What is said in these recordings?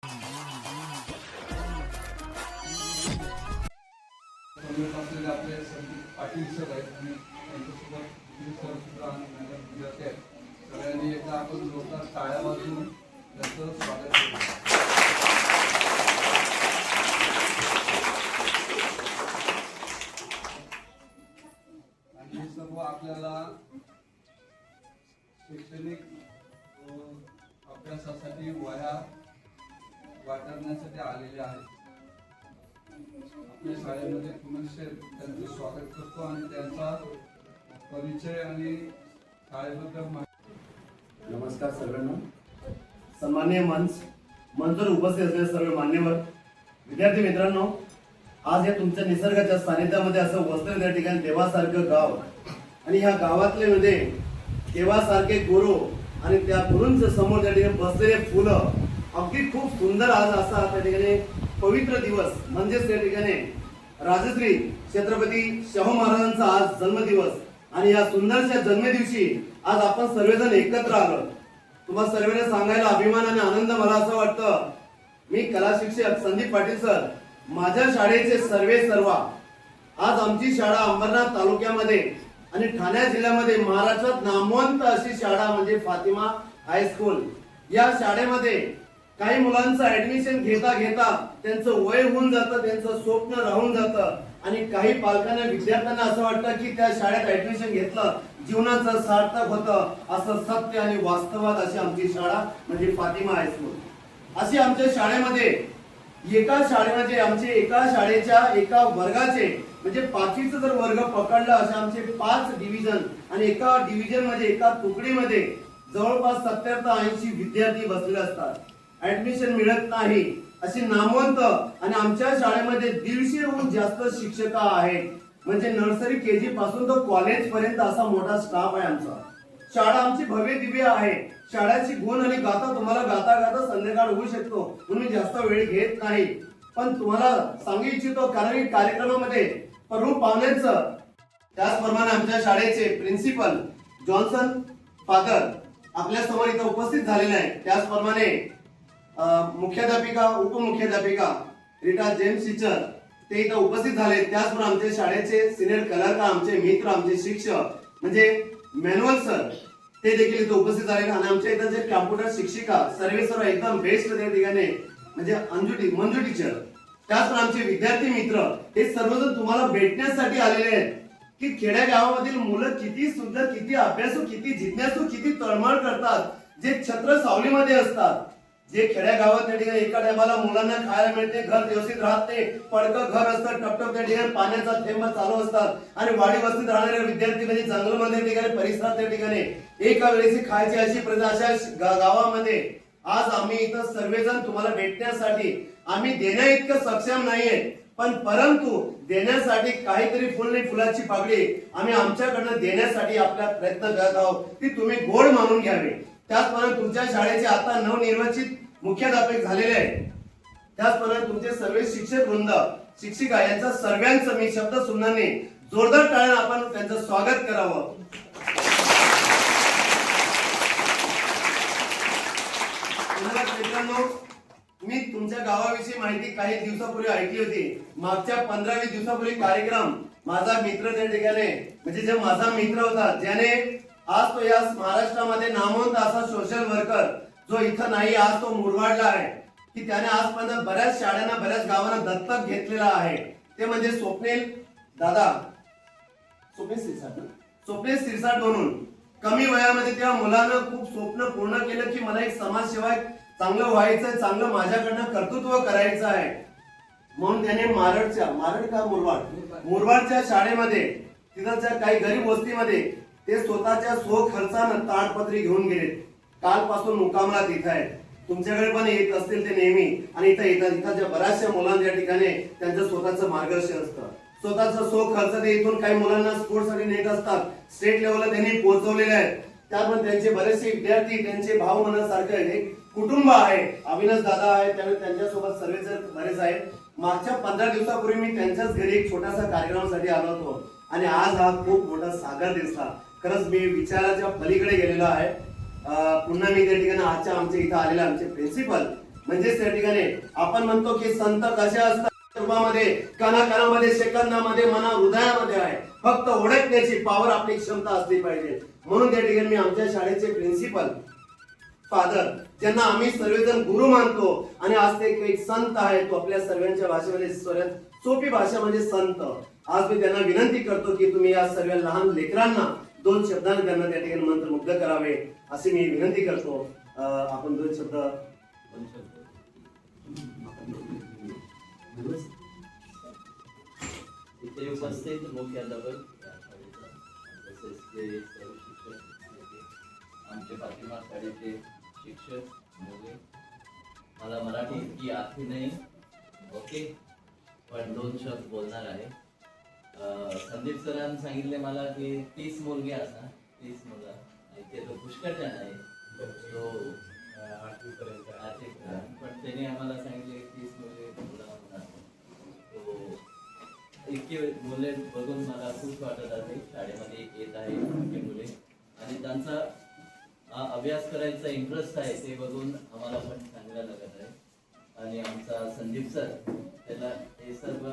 आपले संदीप पाटील सर आहेत आणि त्यांच्यासोबत सर सुद्धा आणि मॅडम विद्यार्थी आहेत. सगळ्यांनी एकदा आपण जोरदार टाळ्या वाजवून त्यांचं स्वागत केलं. आणि हे सर्व आपल्याला शैक्षणिक अभ्यासासाठी वह्या वाटण्यासाठी आलेले आहेत. आपल्या शाळेमध्ये पुनश्च त्यांचं स्वागत करतो आणि त्यांचा परिचय आणि शाळेबद्दल माहिती. नमस्कार सर्वांना. सन्माननीय मंचवर उपस्थित असलेले सर्व मान्यवर विद्यार्थी मित्रांनो, आज या तुमच्या निसर्गाच्या सानिध्यामध्ये असं वस्त्र त्या ठिकाणी देवासारखं गाव आणि ह्या गावातले मध्ये देवासारखे गुरु आणि त्या गुरूंच्या समोर त्या ठिकाणी बसलेले फुलं अगदी खूप सुंदर आज असा त्या ठिकाणी पवित्र दिवस म्हणजेच त्या ठिकाणी राजश्री छत्रपती शाहू महाराजांचा आज जन्मदिवस आणि या सुंदरशा जन्मदिवशी आज आपण सर्वजण एकत्र आलो. तुम्हाला सर्वांना सांगायला अभिमान आणि आनंद मला असं वाटतं, मी कला शिक्षक संदीप पाटील सर, माझ्या शाळेचे सर्व आज आमची शाळा अंबरनाथ तालुक्यामध्ये आणि ठाणे जिल्ह्यामध्ये महाराष्ट्रात नामवंत अशी शाळा म्हणजे फातिमा हायस्कूल. या शाळेमध्ये काही मुलांचं ऍडमिशन घेता घेता त्यांचं वय होऊन जातं, त्यांचं स्वप्न राहून जातं आणि काही पालकांना विद्यार्थ्यांना असं वाटतं की त्या शाळेत ऍडमिशन घेतलं जीवनाचं सार्थक होतं. असं सत्य आणि वास्तवात अशी आमची शाळा म्हणजे फातिमा हायस्कूल. अशी आमच्या शाळेमध्ये एका शाळेच्या एका वर्गाचे म्हणजे पाचवीचा जर वर्ग पकडला असे आमचे 5 डिव्हिजन आणि एका डिव्हिजन मध्ये एका तुकडीमध्ये जवळपास 70 ते 80 विद्यार्थी बसलेले असतात. ऍडमिशन मिळत नाही अशी नामवंत आणि आमच्या शाळेमध्ये 150हून जास्त शिक्षक आहेत. म्हणजे नर्सरी केजी पासून तो कॉलेज पर्यंत असा मोठा स्टाफ आहे आमचा. शाळा आमची भव्य दिव्य आहे. शाळेची गुण आणि गाथा तुम्हाला गाता संध्याकाळ होऊ शकतो म्हणून जास्त वेळ घेत नाही, पण तुम्हाला सांगू इच्छितो कारण कार्यक्रमामध्ये प्रमुख पाहुण्यांचं त्याचप्रमाणे आमच्या शाळेचे प्रिन्सिपल जॉन्सन फादर आपल्या समोर इथं उपस्थित झालेले आहे. त्याचप्रमाणे मुख्याध्यापिका उपमुख्याध्यापिका रीटा जेम्स टीचर ते इथं उपस्थित झाले. त्याचप्रमाणे आमच्या शाळेचे सिनियर कलाकार आमचे मित्र आमचे शिक्षक म्हणजे मॅन्युअल सर ते देखील इथं उपस्थित झाले आणि आमच्या इथं जे कॉम्प्युटर शिक्षिका सर्व एकदम बेस्ट त्या ठिकाणी म्हणजे मंजू टीचर. त्याचप्रमाणे आमचे विद्यार्थी मित्र हे सर्वजण तुम्हाला भेटण्यासाठी आलेले आहेत की खेड्या गावामधील मुलं किती सुंदर, किती अभ्यासू, किती जिज्ञासू, किती तळमळ करतात, जे छत्र सावलीमध्ये असतात. जे खेड्या गावात त्या ठिकाणी एका टायमाला मुलांना खायला मिळते, घर व्यवस्थित राहते, पडकं घर असतं, टपटप त्या ठिकाणी पाण्याचा थेंब चालू असतात आणि वाडी वस्तीत राहणारे विद्यार्थी म्हणजे जंगलमध्ये ठिकाणी परिसरात त्या ठिकाणी एका वेळेस खायची अशी प्रजा अशा गावामध्ये आज आम्ही इथं सर्वजण तुम्हाला भेटण्यासाठी आम्ही देण्या इतकं सक्षम नाहीये, पण परंतु देण्यासाठी काहीतरी फुलाची पाकळी आम्ही आमच्याकडनं देण्यासाठी आपला प्रयत्न करत आहोत ती तुम्ही गोड मानून घ्यावे. त्याचप्रमाणे तुमच्या शाळेचे आता नवनिर्वाचित मुख्याध्यापक झालेले आहेत. त्याचप्रमाणे तुमचे सर्व शिक्षक वृंद शिक्षिका यांचा सर्वांचं मी शब्द सुमनाने जोरदार टाळ्याने आपण त्यांचं स्वागत करावं. मित्रांनो, मी तुमच्या गावाविषयी माहिती काही दिवसापूर्वी ऐकली होती. मागच्या 15-20 दिवसापूर्वी कार्यक्रम माझा मित्र त्या ठिकाणी म्हणजे जे माझा मित्र होता ज्याने आज तो या महाराष्ट्रामध्ये नामवंत असा सोशल वर्कर जो इथं नाही आज तो मुरबाडला आहे की त्याने आजपर्यंत बऱ्याच शाळांना बऱ्याच गावांना दत्तक घेतलेला आहे. ते म्हणजे स्वप्नील सिरसाट म्हणून कमी वयामध्ये त्या मुलानं खूप स्वप्न पूर्ण केलं की मला एक समाजसेवक चांगलं व्हायचं, चांगलं माझ्याकडनं कर्तृत्व करायचं आहे. म्हणून त्याने मुरबाडच्या शाळेमध्ये तिथं काही गरीब वस्तीमध्ये ते स्वतःच्या खर्चानं ताडपत्री घेऊन गेले. कालपासून मुक्कामला तिथं आहे. तुमच्याकडे पण येत असतील ते नेहमी आणि इथं येतात. इथं बऱ्याचशा मुलांच्या ठिकाणी त्यांचं स्वतःचं मार्गदर्शन असतं. स्वतःचा खर्च ते इथून काही मुलांना स्पोर्टसाठी नेत असतात. स्टेट लेवलला त्यांनी पोहोचवलेले आहेत. त्यामुळे त्यांचे बरेचसे विद्यार्थी त्यांचे भाऊ म्हणण्यासारखं एक कुटुंब आहे. अविनाश दादा आहे, त्यामुळे त्यांच्यासोबत सर्वजण बरेच आहेत. मागच्या 15 दिवसापूर्वी मी त्यांच्याच घरी एक छोटासा कार्यक्रमासाठी आलो होतो आणि आज हा खूप मोठा सागर दिसला. खरंच मी विचाराच्या पलीकडे गेलेलो आहे. पुन्हा मी त्या ठिकाणी आजच्या आमच्या इथं आलेले आमचे प्रिन्सिपल म्हणजेच त्या ठिकाणी आपण म्हणतो की संत कसे असतात रूपामध्ये, कणाकणामध्ये, सेकंदामध्ये, मना हृदयामध्ये आहे. फक्त ओळखण्याची पावर आपली क्षमता असली पाहिजे. म्हणून त्या ठिकाणी मी आमच्या शाळेचे प्रिन्सिपल फादर, ज्यांना आम्ही सर्वजण गुरु मानतो, आणि आज ते एक संत आहे, तो आपल्या सर्वांच्या भाषेमध्ये सोपी भाषा म्हणजे संत. आज मी त्यांना विनंती करतो की तुम्ही या सर्व लहान लेकरांना 2 शब्दांनी त्यांना त्या ठिकाणी मंत्रमुग्ध करावे अशी मी विनंती करतो. आपण 2 शब्द इथे उपस्थित मुख्याध्यापक तसेच जे सर्व शिक्षक, आमचे फातिमा शाळेचे शिक्षक मुले, मला मराठी इतकी आती नाही, ओके, पण 2 शब्द बोलणार आहे. संदीप सरांनी सांगितले मला की 30 मुलगे असणार, 30 मुलं इथे तो पुष्कळ आहे, तो 8वी पर्यंत, पण त्याने आम्हाला सांगितले 30 मुले होणार. तो इतके मुले बघून मला खूप वाटत आहे. शाळेमध्ये येत आहे इतके मुले, आणि त्यांचा अभ्यास करायचा इंटरेस्ट आहे ते बघून आम्हाला पण चांगलं लागत आहे. आणि आमचा संदीप सर, त्याला हे सर्व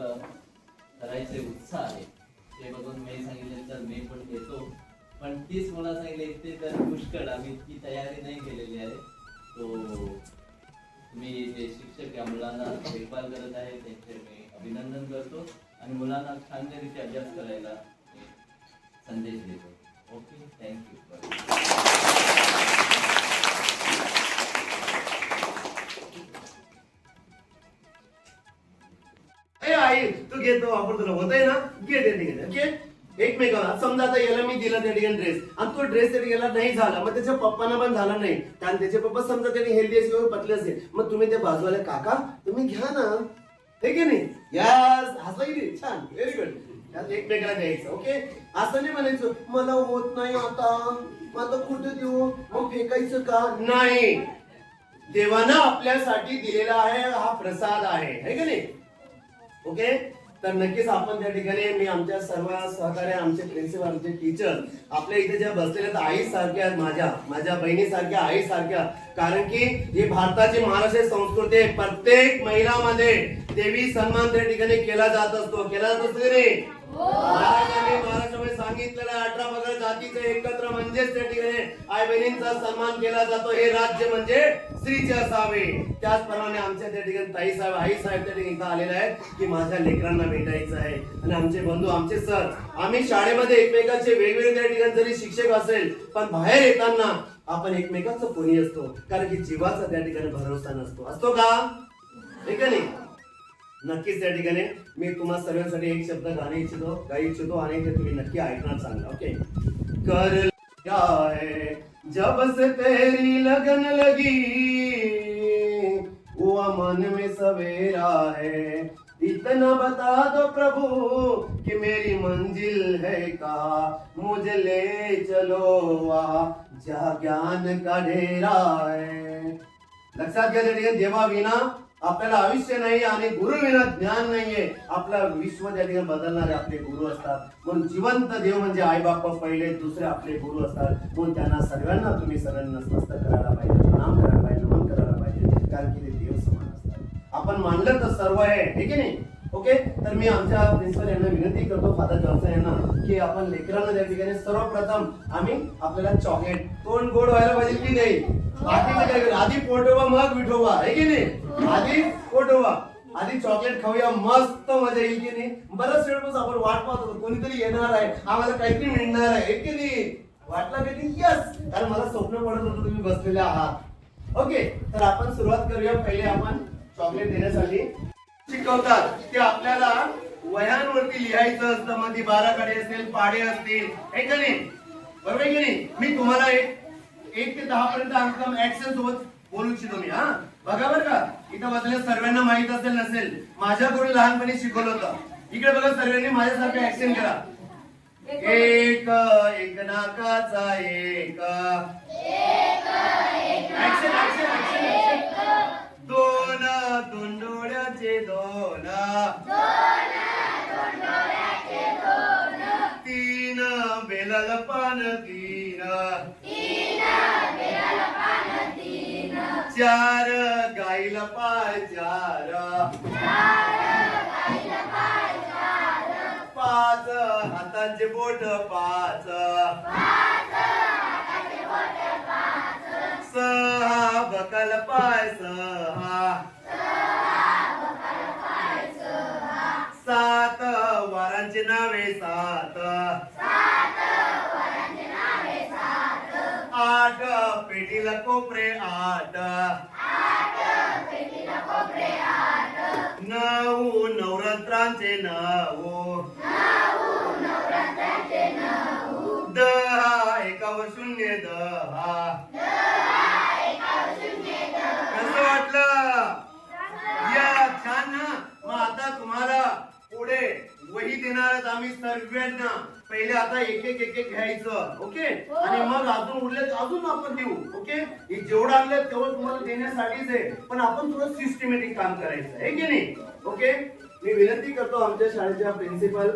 करायचे उत्साह आहे, ते बघून मी सांगितले तर मी पण येतो. पण 30 मुलं सांगितले इतके तर पुष्कळ, आम्ही इतकी तयारी नाही केलेली आहे. तो तुम्ही जे शिक्षक या मुलांना देखभाल करत आहे त्यांचे मी अभिनंदन करतो, आणि मुलांना चांगल्यारीत्या अभ्यास करायला संदेश देतो. Okay, thank you. आई तू घेतो, आपण तुला होतंय ना, घे त्या ठिकाणी. ओके, एकमेकाला समजा आता याला मी दिला त्या ठिकाणी ड्रेस, आणि तो ड्रेस त्या ठिकाणी नाही झाला, मग त्याच्या पप्पांना पण झाला नाही, कारण त्याचे पप्पा समजा त्यांनी हेल्दी असेल, पतले असेल, मग तुम्ही ते बाजूला काका तुम्ही घ्या ना, हे की नाही, यास हसला की छान, व्हेरी गुड. एकमेकाला द्यायचं. ओके, असं नाही म्हणायचं मला होत नाही आता, मग आता कुठे देऊ, मग फेकायचं का नाही. देवानं आपल्यासाठी दिलेला आहे हा प्रसाद आहे की नाही. ओके, तर नक्कीच आपण त्या ठिकाणी मी आमच्या सर्व सहकार्य, आमचे प्रिन्सिपल, आमचे टीचर आपल्या इथे ज्या बसलेल्या आई सारख्या, माझ्या बहिणी सारख्या, आई सारख्या, कारण की ही भारताची महाराष्ट्र संस्कृती आहे. प्रत्येक महिलामध्ये देवी सन्मान त्या ठिकाणी केला जात असतो की नाही. महाराष्ट्रामध्ये सांगितलेलं 18 पगड जातीचे एकत्र म्हणजेच त्या ठिकाणी आई बहिणींचा सन्मान केला जातो. हे राज्य म्हणजे स्त्रीचे असावे. त्याचप्रमाणे आमच्या त्या ठिकाणी ताई साहेब, आई साहेब त्या ठिकाणी इथं आलेले आहेत की माझ्या लेकरांना भेटायचं आहे. आणि आमचे बंधू, आमचे सर, आम्ही शाळेमध्ये एकमेकांचे वेगवेगळे त्या ठिकाणी जरी शिक्षक असेल, पण बाहेर येताना आपण एकमेकांचं कोणी असतो, कारण की जीवाचा त्या ठिकाणी भरोसा नसतो. असतो का, ठीक आहे नाही. नक्कीच त्या ठिकाणी मी तुम्हा सर्वांसाठी एक शब्द गाणे इच्छितो आणि ते तुम्ही नक्की ऐकणार चांगला. ओके, कर क्या है जब से तेरी लगन लगी, हुआ मन में सवेरा है, इतना बता दो प्रभु कि मेरी मंजिल है कहा, मुझे ले चलो वहाँ जहाँ ज्ञान का डेरा है. लक्षात घ्या, त्या ठिकाणी देवा विना आपल्याला आयुष्य नाही आणि गुरु विना ज्ञान नाहीये. आपला विश्व त्या ठिकाणी बदलणारे आपले गुरु असतात. म्हणून जिवंत देव म्हणजे आई बाप्पा पहिले, दुसरे आपले गुरु असतात. म्हणून त्यांना सर्वांना तुम्ही सगळ्यांना नमस्कार करायला पाहिजे, प्रणाम करायला पाहिजे, नमन करायला पाहिजे, कारण की ते देव समान असतात. आपण मानलं तर सर्व आहे की नाही. ओके, तर मी आमच्या प्रिन्सिपल यांना विनंती करतो, फादर जॉन्सन यांना, की आपण लेकरांना त्या ठिकाणी सर्वप्रथम आपल्याला चॉकलेट, तोंड गोड व्हायला पाहिजे की नाही. बाकीचं काय करू, आधी पोटोबा मग विठोबा, आहे की नाही. आधी पोटोबा, आधी चॉकलेट खाऊया, मस्त मजा येईल की नाही. बरंच वेळपास आपण वाट पाहत होतो कोणीतरी येणार आहे, आम्हाला काहीतरी मिळणार आहे की नाही. वाटला की नाही, यस, कारण मला स्वप्न पडत होतं तुम्ही बसलेले आहात. ओके, तर आपण सुरुवात करूया. पहिले आपण चॉकलेट देण्यासाठी शिकवतात की आपल्याला वह्यांवरती लिहायचं असतं. मग ती 12 कडे असेल, पाडे असतील, हे का नाही, बरोबर की नाही. मी तुम्हाला 1 ते 10 पर्यंत अंक ऍक्शन सोबत बोलू इच्छितो मी. हा बघा बरं का, इथं बसलेल्या सर्वांना माहित असेल नसेल, माझ्याकडून लहानपणी शिकवलं होतं. इकडे बघा, सर्वांनी माझ्यासारखं ऍक्शन करा. एक एक नाकाचा एक, ऍक्शन ऍक्शन ऍक्शन. दोन दोन डोळ्याचे दोन, तीन बेलाला पान तीन, चार गाईला पाय चार, पाच हातांचे बोट पाच, सहा बकाल पाय सहा, सात वारांची नावे सात, आठ पेटीला कोपरे आठ, नऊ नवरात्रांचे नऊ, दहा एकावर शून्य दहा. कसं वाटलं? या छान ना. मग आता तुम्हाला पुढे वही देणारच आम्ही सर्वांना. पहिले आता एक एक एक एक घ्यायचं, ओके, आणि मग अजून उरले अजून आपण देऊ, ओके. हे जेवढं आणलं तेवढं तुम्हाला देण्यासाठीच आहे, पण आपण थोडं सिस्टमॅटिक काम करायचं आहे की नाही, ओके. मी विनंती करतो आमच्या शाळेच्या प्रिन्सिपल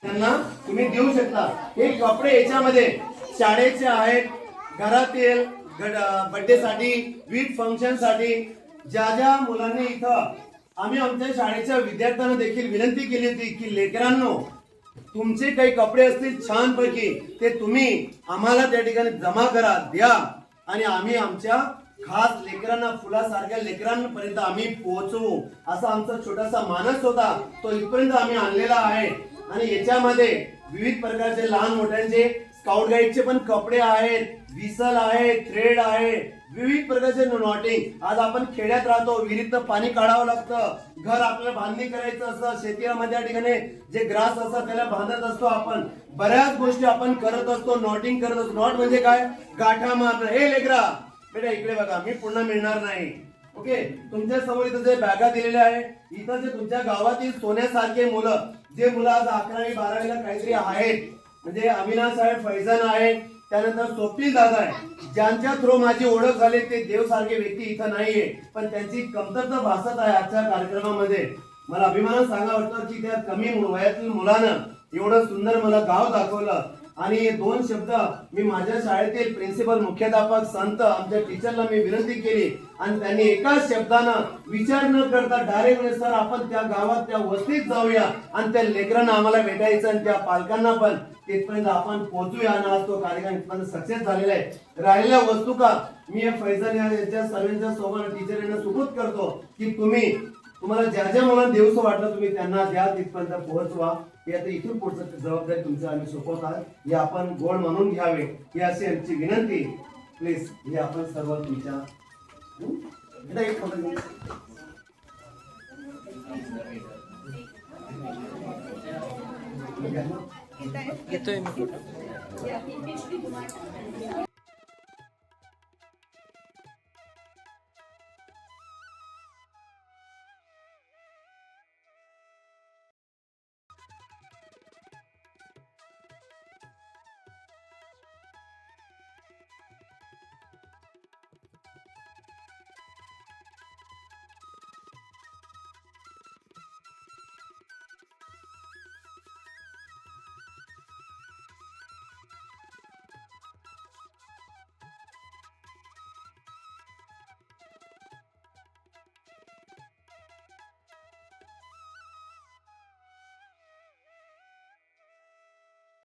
त्यांना तुम्ही देऊ शकता. हे कपडे याच्यामध्ये शाळेचे आहेत, घरातील बर्थडे साठी, विविध फंक्शन साठी, ज्या ज्या मुलांनी इथं आम्ही आमच्या शाळेच्या विद्यार्थ्यांना देखील विनंती केली होती की लेकरांनो तुमचे काही कपडे असतील छानपैकी ते तुम्ही आम्हाला त्या ठिकाणी जमा करा, द्या, आणि आम्ही आमच्या खास लेकरांना, फुलासारख्या लेकरांपर्यंत आम्ही पोहोचवू, असा आमचा छोटासा मानस होता. तो इथपर्यंत आम्ही आणलेला आहे. आणि याच्यामध्ये विविध प्रकारचे लहान मोठ्यांचे स्काउट गाईडचे पण कपडे आहेत, विसल आहे, थ्रेड आहे, विविध प्रकारचे नॉटिंग. आज आपण खेड्यात राहतो, विहिरीतनं पाणी काढावं लागतं, घर आपल्याला बांधणी करायचं असतं, शेतीमध्ये त्या ठिकाणी जे ग्रास असतात त्याला बांधत असतो आपण, बऱ्याच गोष्टी आपण करत असतो, नॉटिंग करत असतो. नॉट म्हणजे काय? गाठा मारणं. हे लेकरा बेटा इकडे बघा, मी पुन्हा मिळणार नाही, ओके. तुमच्या समोर इथं जे बॅगा दिलेल्या आहे, इथं जे तुमच्या गावातील सोन्यासारखे मुलं, जे मुलं आज 11वी 12वीला काहीतरी आहेत, म्हणजे अविनाश साहेब, फैजन आहे, त्यानंतर स्वप्नील दादा आहे, ज्यांच्या थ्रू माझी ओळख झाली. ते देवसारखे व्यक्ती इथं नाहीये, पण त्यांची कमतरता भासत आहे आजच्या कार्यक्रमामध्ये. मला अभिमान सांगा वाटतं की त्या कमी वयातील मुलानं एवढं सुंदर मला गाव दाखवलं. आणि दोन शब्द मी माझ्या शाळेतील प्रिन्सिपल, मुख्याध्यापक, संत आमच्या टीचरला मी विनंती केली, आणि त्यांनी एकाच शब्दानं विचार न करता डायरेक्ट म्हणजे सर आपण त्या गावात त्या वस्तीत जाऊया आणि त्या लेकरांना आम्हाला भेटायचं आणि त्या पालकांना पण तिथपर्यंत आपण पोहोचूया. आणि आज तो कार्यक्रम इथपर्यंत सक्सेस झालेला आहे. राहिलेल्या वस्तू का मी या फैजन यांच्या सर्वांच्या सोबत टीचर यांना सुपूर्द करतो की तुम्हाला ज्या ज्या मुलांना देऊसं वाटलं तुम्ही त्यांना द्या, तिथपर्यंत पोहोचवा. हे आता इथून पुढचं जबाबदारी तुमच्या आम्ही सोपवत आहात, हे आपण गोड म्हणून घ्यावे, ही अशी आमची विनंती. प्लीज हे आपण सर्व तुमच्या येतोय मी.